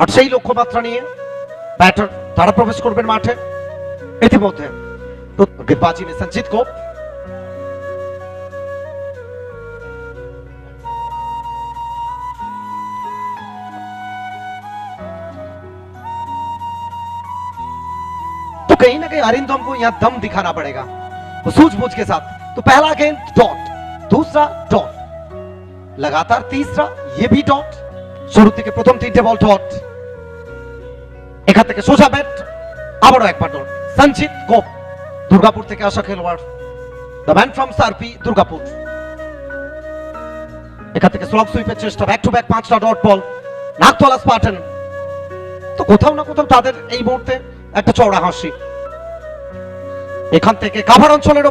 আর সেই লক্ষ্যমাত্রা নিয়ে ব্যাটার তারা প্রবেশ করবেন মাঠে। ইতিমধ্যে गेंदबाजी में संजीत को तो कहीं ना कहीं अरिंदम को यहां दम दिखाना पड़ेगा, वो सूझबूझ के साथ। तो पहला गेंद डॉट, दूसरा डॉट, लगातार तीसरा ये भी डॉट। शुरू থেকে প্রথম তিনটে বল ডট। এখান থেকে সোজা ব্যাট, আবারও একবার ডট। সঞ্জিত গোপ দুর্গাপুর থেকে আসা খেলোয়াড়, দ্য ম্যান ফ্রম সারপি দুর্গাপুর। এখান থেকে স্লগ সুইপের চেষ্টা, ব্যাক টু ব্যাক পাঁচটা ডট বল। নাগতলা স্পার্টান তো কোথাও না কোথাও তাদের এই মুহূর্তে একটা চওড়া হাসি। এখান থেকে কাভার অঞ্চলের